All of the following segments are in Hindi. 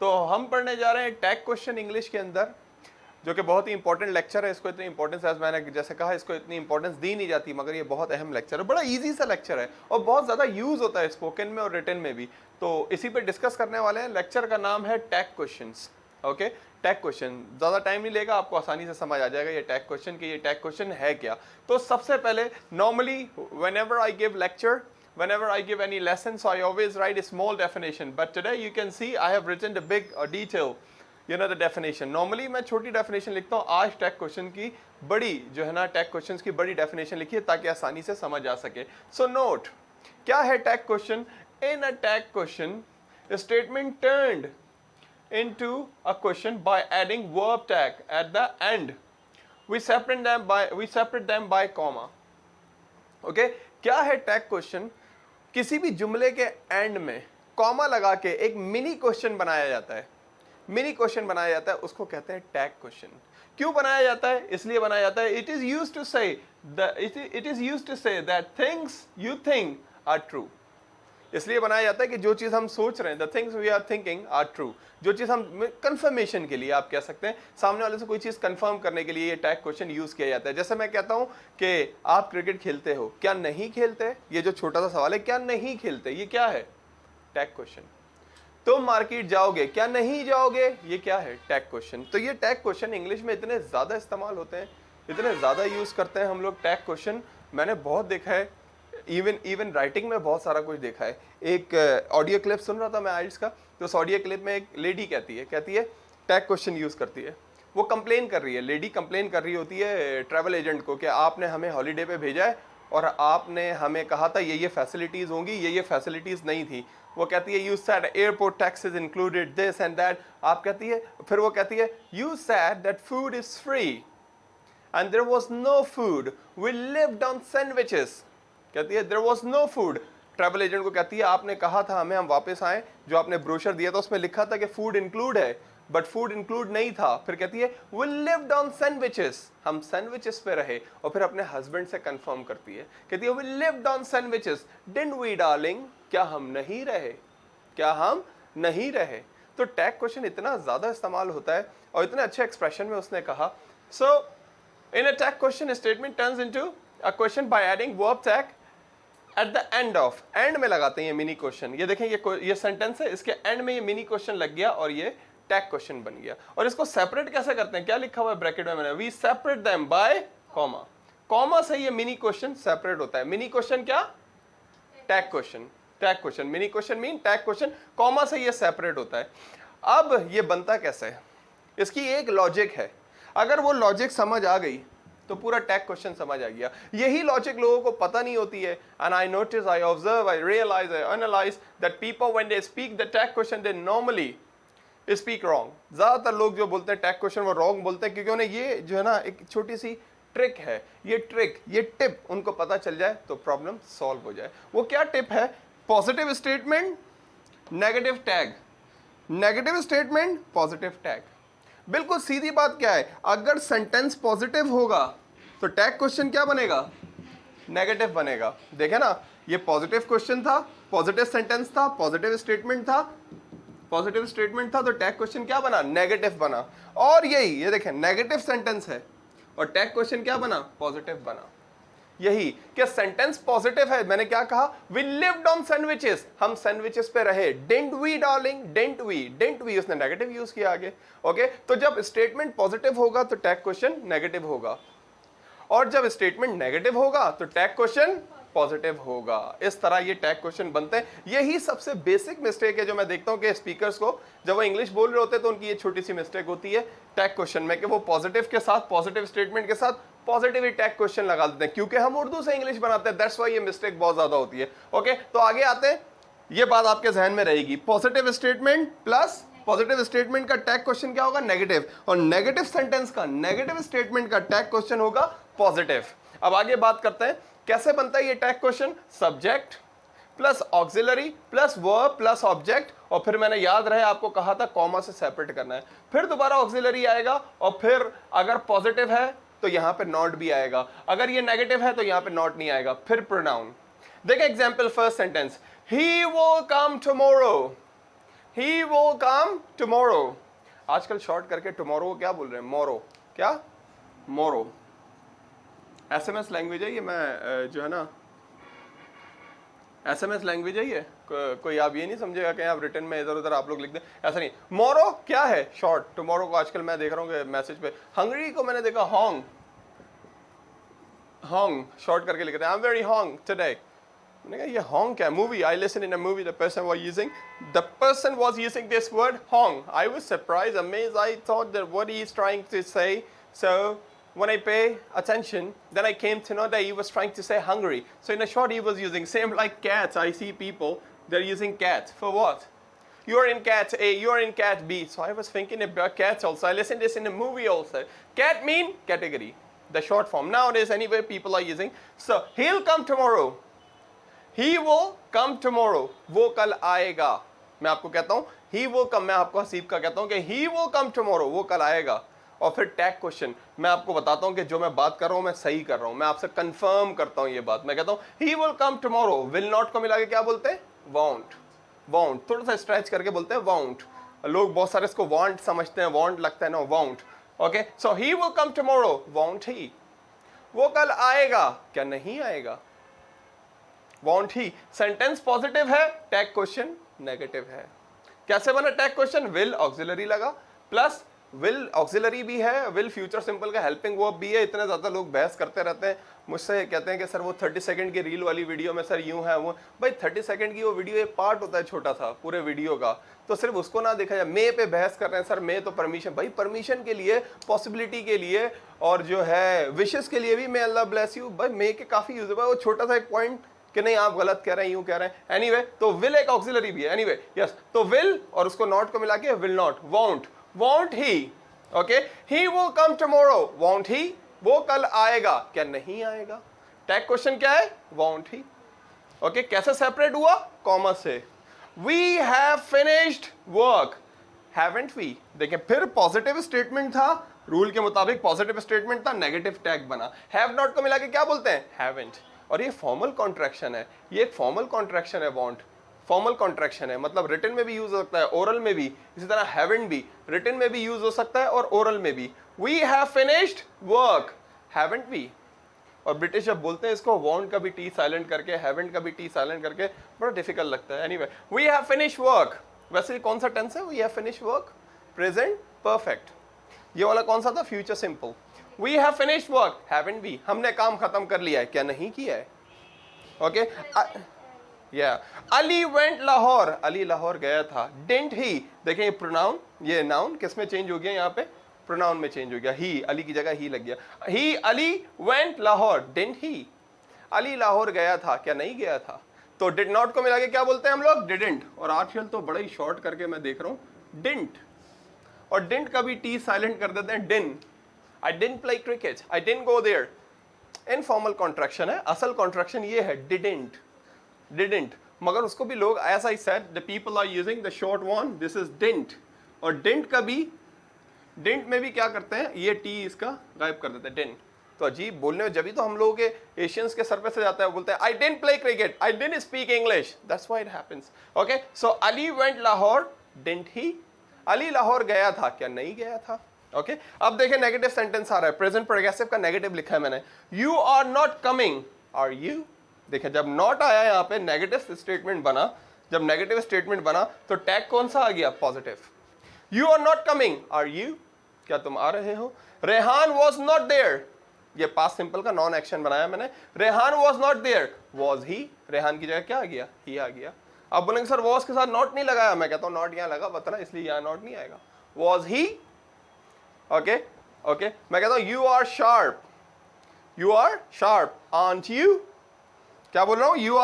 तो हम पढ़ने जा रहे हैं टैग क्वेश्चन इंग्लिश के अंदर, जो कि बहुत ही इंपॉर्टेंट लेक्चर है। इसको इतनी इंपॉर्टेंस, एज मैंने जैसे कहा, इसको इतनी इंपॉर्टेंस दी नहीं जाती, मगर ये बहुत अहम लेक्चर है। बड़ा इजी सा लेक्चर है और बहुत ज़्यादा यूज़ होता है स्पोकन में और रिटन में भी। तो इसी पे डिस्कस करने वाले हैं। लेक्चर का नाम है tag questions. Okay, tag question ज़्यादा टाइम नहीं लेगा, आपको आसानी से समझ आ जाएगा ये टैग क्वेश्चन कि ये टैग क्वेश्चन है क्या। तो सबसे पहले, normally whenever I give lecture, whenever I give any lesson, so I always write a small definition, but today you can see I have written the big detail, you know, the definition. Normally मैं छोटी definition लिखता हूँ, आज टैग क्वेश्चन की बड़ी जो है ना, टैग क्वेश्चंस की बड़ी definition लिखी है ताकि आसानी से समझ आ सके। So note, क्या है tag question? In a tag question, a statement turned into a question by adding verb tag at the end. We separate them by comma. Okay, क्या है टैग क्वेश्चन? किसी भी जुमले के एंड में कॉमा लगा के एक मिनी क्वेश्चन बनाया जाता है। मिनी क्वेश्चन बनाया जाता है, उसको कहते हैं टैग क्वेश्चन। क्यों बनाया जाता है? इसलिए बनाया जाता है, it is used to say that things you think are true. इसलिए बनाया जाता है कि जो चीज़ हम सोच रहे हैं, the things we are thinking are true, जो चीज़ हम कंफर्मेशन के लिए, आप कह सकते हैं सामने वाले से कोई चीज़ कंफर्म करने के लिए ये टैग क्वेश्चन यूज़ किया जाता है। जैसे मैं कहता हूँ कि आप क्रिकेट खेलते हो, क्या नहीं खेलते? ये जो छोटा सा सवाल है, क्या नहीं खेलते, ये क्या है? Tag question. तुम मार्केट जाओगे, क्या नहीं जाओगे, ये क्या है? Tag question. तो ये टैग क्वेश्चन इंग्लिश में इतने ज़्यादा इस्तेमाल होते हैं, इतने ज़्यादा यूज़ करते हैं हम लोग टैग क्वेश्चन। मैंने बहुत देखा है, इवन राइटिंग में बहुत सारा कुछ देखा है। एक ऑडियो क्लिप सुन रहा था मैं आइल्स का, तो उस ऑडियो क्लिप में एक लेडी कहती है टैग क्वेश्चन यूज़ करती है। वो कंप्लेन कर रही है, लेडी कंप्लेन कर रही होती है ट्रैवल एजेंट को कि आपने हमें हॉलीडे पे भेजा है और आपने हमें कहा था ये फैसिलिटीज़ होंगी, ये फैसिलिटीज़ नहीं थी। वो कहती है, you said airport taxes included this and that. आप कहती है, फिर वो कहती है, you said that food is free and there was no food, we lived on sandwiches. कहती है there was no food. Travel agent को कहती है, आपने कहा था हमें, हम वापस आए, जो आपने ब्रोशर दिया था उसमें लिखा था कि फूड इंक्लूड है, बट फूड इंक्लूड नहीं था। फिर कहती है, वी लिव्ड ऑन सैंडविचेस, हम सैंडविचेस पे रहे। और फिर अपने हस्बैंड से कंफर्म करती है, कहती है, we lived on sandwiches, didn't we darling, क्या हम नहीं रहे, क्या हम नहीं रहे। तो टैग क्वेश्चन इतना ज्यादा इस्तेमाल होता है और इतने अच्छे एक्सप्रेशन में उसने कहा। So in a tag question, statement turns into a question by adding verb tag at the end of. End में लगाते हैं ये मिनी क्वेश्चन। ये देखें, ये सेंटेंस है, इसके एंड में ये मिनी क्वेश्चन लग गया और ये टैग क्वेश्चन बन गया। और इसको सेपरेट कैसे करते हैं? क्या लिखा हुआ है ब्रैकेट में मैंने? We separate them by comma. Comma से ये मिनी क्वेश्चन सेपरेट होता है। मिनी क्वेश्चन क्या? Tag question. Tag question, mini question mean tag question. Comma से ये सेपरेट होता है। अब ये बनता कैसे है? इसकी एक लॉजिक है। अगर वो लॉजिक समझ आ गई तो पूरा टैग क्वेश्चन समझ आ गया। यही लॉजिक लोगों को पता नहीं होती है। And I notice, I observe, I realise, I analyse that people when they speak the tag question they normally speak wrong. ज्यादातर लोग जो बोलते हैं टैग क्वेश्चन वो रॉन्ग बोलते हैं, क्योंकि उन्हें ये जो है ना, एक छोटी सी ट्रिक है, ये ट्रिक, ये टिप उनको पता चल जाए तो प्रॉब्लम सॉल्व हो जाए। वो क्या टिप है? Positive statement, negative tag, negative statement, positive tag. बिल्कुल सीधी बात क्या है, अगर सेंटेंस पॉजिटिव होगा तो टैग क्वेश्चन क्या बनेगा? नेगेटिव बनेगा। देखे ना, ये पॉजिटिव क्वेश्चन था, पॉजिटिव सेंटेंस था, पॉजिटिव स्टेटमेंट था, पॉजिटिव स्टेटमेंट था, तो टैग क्वेश्चन क्या बना? नेगेटिव बना। और यही, ये देखें, नेगेटिव सेंटेंस है और टैग क्वेश्चन क्या बना? पॉजिटिव बना। यही कि सेंटेंस पॉजिटिव है, मैंने क्या कहा? वी लिव्ड ऑन सैंडविचेस, हम सैंडविचेस पे रहे। Didn't we darling, didn't we, उसने नेगेटिव यूज किया आगे। ओके, तो जब स्टेटमेंट पॉजिटिव होगा तो टैग क्वेश्चन नेगेटिव होगा, और जब स्टेटमेंट नेगेटिव होगा तो टैग क्वेश्चन पॉजिटिव होगा। इस तरह ये टैग क्वेश्चन बनते हैं। यही सबसे बेसिक मिस्टेक है जो मैं देखता हूं कि स्पीकर्स को, जब वो इंग्लिश बोल रहे होते हैं तो उनकी ये छोटी सी मिस्टेक होती है टैग क्वेश्चन में, कि वो पॉजिटिव के साथ, पॉजिटिव स्टेटमेंट के साथ पॉजिटिव ही टैग क्वेश्चन लगा देते हैं, क्योंकि हम उर्दू से इंग्लिश बनाते हैं। दैट्स व्हाई ये मिस्टेक बहुत ज्यादा होती है। ओके, तो आगे आते हैं, ये बात आपके जहन में रहेगी। Positive statement plus positive statement का टैग क्वेश्चन क्या होगा? नेगेटिव, और नेगेटिव सेंटेंस का, नेगेटिव स्टेटमेंट का टैग क्वेश्चन होगा पॉजिटिव। अब आगे बात करते हैं कैसे बनता है ये tag question. Subject plus auxiliary plus verb plus object, और फिर मैंने याद रहे आपको कहा था कॉमा से सेपरेट करना है। फिर दोबारा ऑक्सिलरी आएगा, और फिर अगर पॉजिटिव है तो यहां पे नॉट भी आएगा, अगर ये नेगेटिव है तो यहां पे नॉट नहीं आएगा। फिर प्रोनाउन। देखिए example, first sentence, he will come tomorrow, he will come tomorrow. आजकल शॉर्ट करके टुमारो को क्या बोल रहे हैं? मोरो। क्या? मोरो। एसएमएस लैंग्वेज है ये। मैं जो है ना एसएमएस लैंग्वेज है ये। कोई आप ये नहीं समझेगा कि आप रिटर्न में इधर उधर आप लोग लिख दें, ऐसा नहीं। मोरो क्या है? शॉर्ट। टुमारो को आजकल मैं देख रहा हूँ कि मैसेज पे हंगरी को मैंने देखा होंग, होंग शॉर्ट करके लिखते हैं। I am very hong today. मैंने कहा ये होंग क्या? Movie. I listen in a movie, the person was using this word hong. I was surprised, amazed. I thought that what he is trying to say. So when I pay attention, then I came to know that he was trying to say hungry. So in a short, he was using same like cats. I see people, they're using cat for what? You're in cat A, you're in cat B. So I was thinking about cats also. I listened this in a movie also. Cat mean category, the short form. Nowadays, anyway, people are using. So he'll come tomorrow. He will come tomorrow. वो कल आएगा। मैं आपको कहता हूँ he will come। मैं आपको हसीब का कहता हूँ कि he will come tomorrow, वो कल आएगा। और फिर टैग क्वेश्चन, मैं आपको बताता हूं कि जो मैं बात कर रहा हूं मैं सही कर रहा हूं, मैं आपसे कंफर्म करता हूं ये बात। मैं कहता हूं ही will come tomorrow. Will not को मिला के क्या बोलते हैं? वॉन्ट। वॉन्ट थोड़ा सा स्ट्रेच करके बोलते हैं वॉन्ट। लोग बहुत सारे इसको वांट समझते हैं, वांट लगता है ना, won't. Okay, so he will come tomorrow, won't he. वो कल आएगा, क्या नहीं आएगा? Won't he. सेंटेंस पॉजिटिव है, टैग क्वेश्चन नेगेटिव है। कैसे बना टैग क्वेश्चन? विल ऑक्सिलरी लगा, प्लस विल ऑक्सिलरी भी है, विल फ्यूचर सिंपल का हेल्पिंग वर्ब भी है। इतने ज़्यादा लोग बहस करते रहते हैं मुझसे, कहते हैं कि सर वो 30 सेकंड की रील वाली वीडियो में सर यूं है वो। भाई 30 सेकंड की वो वीडियो एक पार्ट होता है छोटा सा पूरे वीडियो का, तो सिर्फ उसको ना देखा जाए। मे पे बहस कर रहे हैं सर, मे तो परमिशन। भाई परमिशन के लिए, पॉसिबिलिटी के लिए और जो है विशेष के लिए भी मे अल्लाह ब्लेस यू, भाई मे के काफ़ी यूज है। वो छोटा सा एक पॉइंट कि नहीं आप गलत कह रहे हैं, यूं कह रहे हैं। एनीवे तो विल एक ऑक्सिलरी भी है। एनीवे यस, तो विल और उसको नॉट को मिला के will not. Won't, won't he. Okay, he will come tomorrow, won't he. वो कल आएगा, क्या नहीं आएगा? टैग क्वेश्चन क्या है? Won't he. ओके, कैसे सेपरेट हुआ? कॉमा से। We have finished work, haven't we. देखिए फिर पॉजिटिव स्टेटमेंट था, रूल के मुताबिक पॉजिटिव स्टेटमेंट था, नेगेटिव टैग बना। हैव नॉट को मिला के क्या बोलते हैं? हैवंट। और ये फॉर्मल कॉन्ट्रैक्शन है, ये एक फॉर्मल कॉन्ट्रैक्शन है। वॉन्ट फॉर्मल कॉन्ट्रैक्शन है, मतलब रिटन में भी यूज हो सकता है, ओरल में भी। इसी तरह हैवंट भी रिटन में भी यूज हो सकता है और ओरल में भी। We have finished work, haven't we. और ब्रिटिश जब बोलते हैं इसको वॉन्ट का भी टी साइलेंट करके, हैवंट का भी टी साइलेंट करके, बड़ा डिफिकल्ट लगता है। Anyway, we have finished work. वैसे कौन सा टेंस है? We have finished work, present perfect. ये वाला कौन सा था? Future simple. We have finished work, haven't we. हमने काम खत्म कर लिया है, क्या नहीं किया है? ओके, अली वेंट लाहौर, अली लाहौर गया था। डिडंट ही, देखें ये प्रोनाउन, ये नाउन किस में चेंज हो गया? यहाँ पे प्रोनाउन में चेंज हो गया। ही, अली की जगह ही लग गया। He, Ali went Lahore, didn't he. Ali Lahore गया था, क्या नहीं गया था? तो डिड नॉट को मिला के क्या बोलते हैं हम लोग? डिडंट। और आजकल तो बड़ा ही शॉर्ट करके मैं देख रहा हूँ डिडंट, और डिडंट का भी टी साइलेंट कर देते हैं, didn. I didn't play cricket, I didn't go there. Informal contraction है, असल कॉन्ट्रैक्शन ये है डिडंट, डिडंट। मगर उसको भी लोग, as I said, the people are using the short one, this is didn't. और डिडंट का भी, डिडंट में भी क्या करते हैं? ये टी इसका गायब कर देते हैं, डिडंट। तो अजीब बोलने में, जब भी तो हम लोगों के एशियंस के सर पे से जाता है, बोलते हैं आई didn't play cricket, I didn't speak English, that's why it happens. Okay, so Ali went Lahore, didn't he. Ali Lahore गया था, क्या नहीं गया था? ओके, अब देखें नेगेटिव सेंटेंस आ रहा है, प्रेजेंट प्रोग्रेसिव का नेगेटिव लिखा है मैंने। You are not coming, are you? देखिए जब नॉट आया यहाँ पे नेगेटिव स्टेटमेंट बना, जब नेगेटिव स्टेटमेंट बना तो टैग कौन सा आ गया? Positive. You are not coming, are you? क्या तुम आ रहे हो? रेहान वॉज नॉट देयर, ये पास्ट सिंपल का नॉन एक्शन बनाया मैंने। Rehan was not there, was he. Rehan की जगह क्या आ गया? ही आ गया। अब बोलेंगे सर वॉज के साथ नॉट नहीं लगाया, मैं कहता हूँ नॉट यहाँ लगा पता ना, इसलिए यहाँ नॉट नहीं आएगा। Was he. ओके ओके, मैं कहता हूँ you are sharp, you are sharp, aren't you? क्या बोल रहा हूं? यू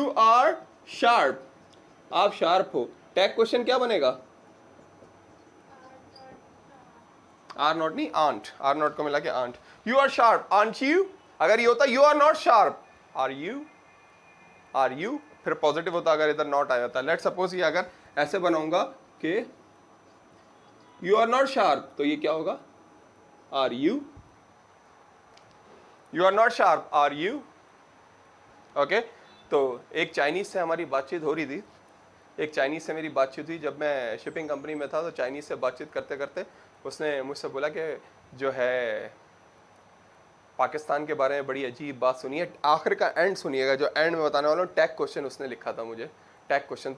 आर शार्प, आप शार्प हो। टैग क्वेश्चन क्या बनेगा? आर नॉट नहीं, आंट। आर नॉट को मिला के aren't. You are sharp, aren't you? अगर ये होता you are not sharp, are you? Are you फिर पॉजिटिव होता अगर इधर नॉट आया था। लेट सपोज ये अगर ऐसे बनाऊंगा कि यू आर नॉट शार्प, तो ये क्या होगा? Are you? You are not sharp, are you? Okay, तो एक चाइनीज़ से हमारी बातचीत हो रही थी, एक चाइनीज़ से मेरी बातचीत हुई जब मैं शिपिंग कंपनी में था। तो चाइनीज़ से बातचीत करते करते उसने मुझसे बोला कि जो है पाकिस्तान के बारे में बड़ी अजीब बात सुनी है। आखिर का एंड सुनिएगा, जो एंड में बताने वाला हूँ। टैग क्वेश्चन उसने लिखा था मुझे, टैग क्वेश्चन।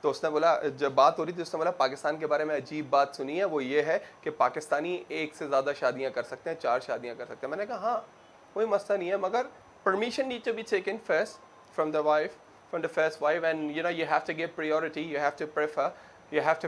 तो उसने बोला, जब बात हो रही थी उसने बोला पाकिस्तान के बारे में अजीब बात सुनी है, वो ये है कि पाकिस्तानी एक से ज़्यादा शादियाँ कर सकते हैं, 4 शादियाँ कर सकते हैं। मैंने कहा हाँ कोई मसला नहीं है, मगर permission need to be taken first from the wife, from the first wife, and you have to give priority, you have to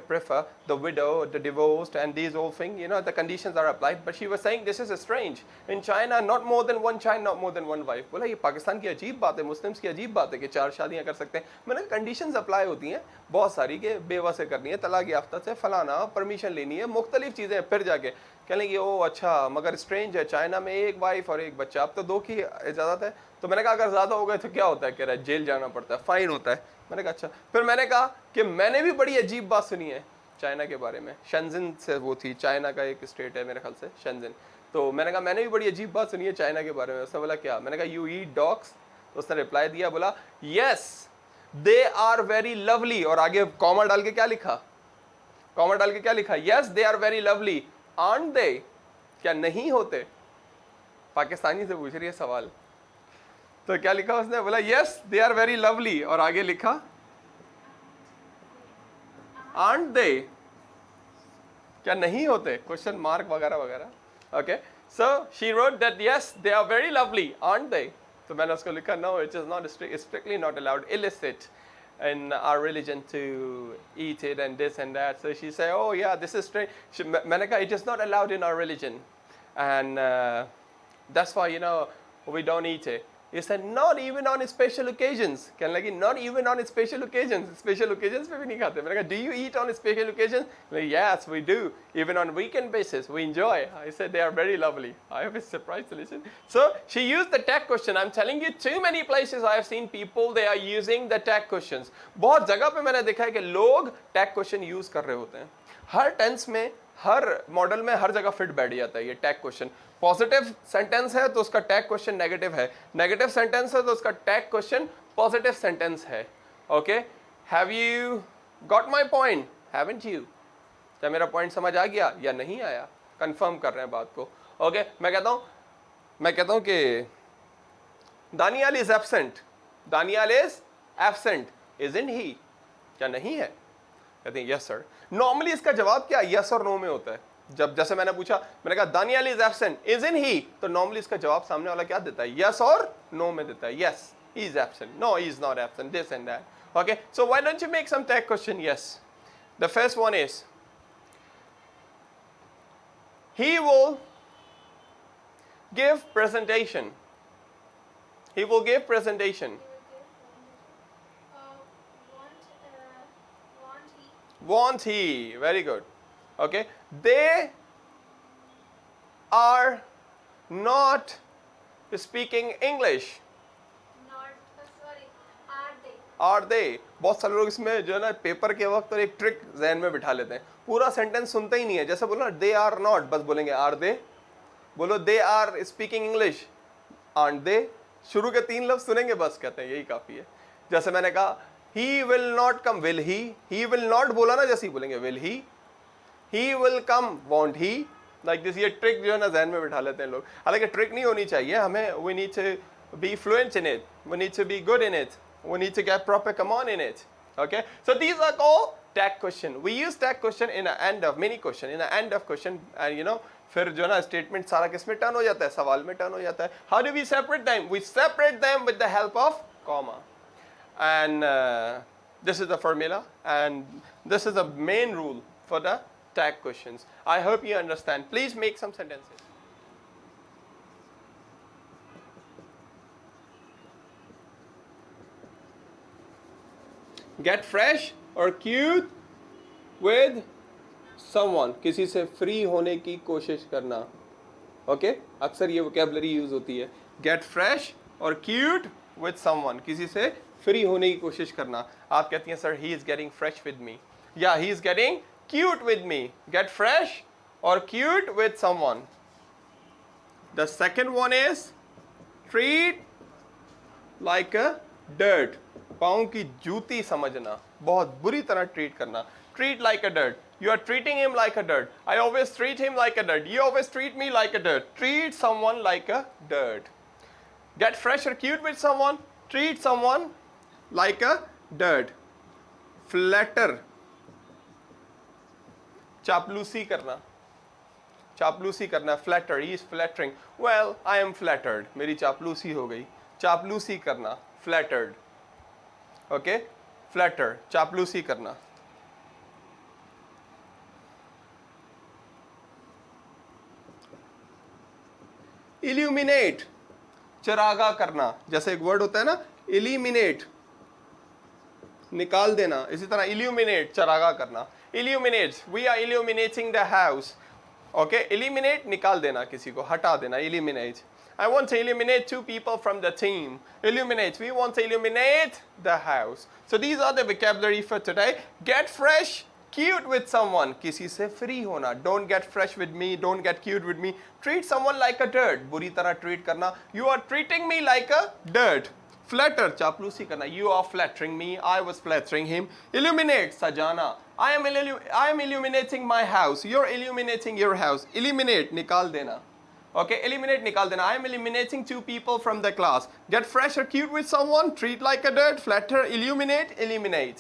prefer the widow, the divorced, and these whole thing, the conditions are applied. But she was saying this is strange in China, not more than one child, not more than one wife. बोला ये पाकिस्तान की अजीब बात है, मुस्लिम्स की अजीब बात है कि 4 शादियां कर सकते हैं। मैंने कंडीशंस अप्लाई होती हैं बहुत सारी, के बेवा से करनी है, तलाक याफ्ता से, फलाना, परमिशन लेनी है, मुख्तलिफ चीज़ें। फिर जाके कह लेंगे ओ अच्छा, मगर स्ट्रेंज है, चाइना में एक वाइफ और एक बच्चा, अब तो 2 की इजाज़त है। तो मैंने कहा अगर ज़्यादा हो गए तो क्या होता है? कह रहा है जेल जाना पड़ता है, फाइन होता है। मैंने कहा अच्छा। फिर मैंने कहा कि मैंने भी बड़ी अजीब बात सुनी है चाइना के बारे में। शेंजन से वो थी, चाइना का एक स्टेट है मेरे ख्याल से, शेंजन। तो मैंने कहा मैंने भी बड़ी अजीब बात सुनी है चाइना के बारे में। उसने बोला क्या? मैंने कहा यू ईट डॉग्स। तो उसने रिप्लाई दिया, बोला yes they are very lovely, और आगे कॉमा डाल के क्या लिखा? कॉमा डाल के क्या लिखा? Yes they are very lovely aren't they, क्या नहीं होते? पाकिस्तानी से पूछ रही है सवाल। तो क्या लिखा उसने? बोला yes they are very lovely, और आगे लिखा आर्न्ट दे, क्या नहीं होते? क्वेश्चन मार्क वगैरह वगैरह। Okay, so she wrote that yes they are very lovely aren't they. तो मैंने उसको लिखा no it is not strictly not allowed, illicit in our religion to eat it and this and that. So she said, oh yeah, this is strange. मैंने कहा it is not allowed in our religion, and that's why we don't eat it. He said not even on special occasions. कहने लगी not even on special occasions. Special occasions पे भी नहीं खाते। मैंने कहा do you eat on special occasions? Like, yes we do, even on weekend basis we enjoy. I said they are very lovely. I was surprised to listen. So she used the tag question. I'm telling you, too many places I have seen people they are using the tag questions. बहुत जगह पे मैंने देखा है कि लोग tag question use कर रहे होते हैं। हर टेंस में, हर मॉडल में, हर जगह फिट बैठ जाता है ये टैग क्वेश्चन। पॉजिटिव सेंटेंस है तो उसका टैग क्वेश्चन नेगेटिव है, नेगेटिव सेंटेंस है तो उसका टैग क्वेश्चन पॉजिटिव सेंटेंस है। Okay, have you got my point? Haven't you? क्या मेरा पॉइंट समझ आ गया या नहीं आया? कंफर्म कर रहे हैं बात को। ओके, मैं कहता हूं कि Daniyal is absent, Daniyal is absent, isn't he? क्या नहीं है? कहते हैं यस सर। नॉर्मली इसका जवाब क्या यस और नो में होता है। जब जैसे मैंने पूछा, मैंने कहा Daniyal is absent, isn't he? तो नॉर्मली इसका जवाब सामने वाला क्या देता है? यस और नो में देता है। Yes he is absent, no he is not absent, this and that. Okay, so why don't you make some tag question? Yes, the first one is he will give presentation. He will give presentation. Want he? Very good. Okay, they are not speaking English. Are they? बहुत सारे लोग इसमें जो है ना पेपर के वक्त और एक ट्रिक जहन में बिठा लेते हैं, पूरा सेंटेंस सुनते ही नहीं है। जैसे बोलो ना दे आर नॉट, बस बोलेंगे आर दे। बोलो they are speaking English, aren't they. शुरू के 3 लफ्ज सुनेंगे बस, कहते हैं यही काफी है। जैसे मैंने कहा he will not come, will he will not बोला ना, जैसे ही बोलेंगे will he will come, want he, like this. ये ट्रिक जो है ना जहन में बिठा लेते हैं लोग, हालांकि ट्रिक नहीं होनी चाहिए हमें। We need to be fluent in it, we need to be good in it, we need to get proper command in it. Okay, so these are called tag question. We use tag question in the end of many question, in the end of question, and फिर जो ना स्टेटमेंट सारा किस में टर्न हो जाता है? सवाल में टर्न हो जाता है। How do we separate them? We separate them with the help of comma, and this is the formula, and this is the main rule for the tag questions. I hope you understand. Please make some sentences. Get fresh or cute with someone. किसी से फ्री होने की कोशिश करना। ओके, अक्सर ये वोकैबुलरी यूज होती है। Get fresh or cute with someone, किसी से फ्री होने की कोशिश करना। आप कहती हैं sir he is getting fresh with me, या he is getting cute with me. Get fresh or cute with someone. The second one is treat like a dirt, पाँव की जूती समझना, बहुत बुरी तरह ट्रीट करना. Treat like a dirt. You are treating him like a dirt. I always treat him like a dirt. You always treat me like a dirt. Treat someone like a dirt. Get fresh or cute with someone. Treat someone like a dirt. Flatter. चापलूसी करना, चापलूसी करना. Flatter. He is flattering. Well, I am flattered. मेरी चापलूसी हो गई. चापलूसी करना. Flattered. Okay? Flatter. चापलूसी करना. Illuminate. चरागा करना. जैसे एक वर्ड होता है ना, eliminate, निकाल देना. इसी तरह illuminate, चरागा करना. Illuminate. We are illuminating the house. Okay? Eliminate, निकाल देना किसी को, हटा देना. Eliminate. I want to eliminate 2 people from the team. Illuminate. We want to illuminate the house. So these are the vocabulary for today. Get fresh, cute with someone. किसी से free होना. Don't get fresh with me. Don't get cute with me. Treat someone like a dirt. बुरी तरह treat करना. You are treating me like a dirt. Flatter. चापलूसी करना. You are flattering me. I was flattering him. Illuminate. सजाना. I am illuminating my house. You're illuminating your house. Eliminate. निकाल देना. Okay, eliminate, nikal dena. I am eliminating 2 people from the class. Get fresh or cute with someone. Treat like a dirt. Flatter, illuminate, eliminate.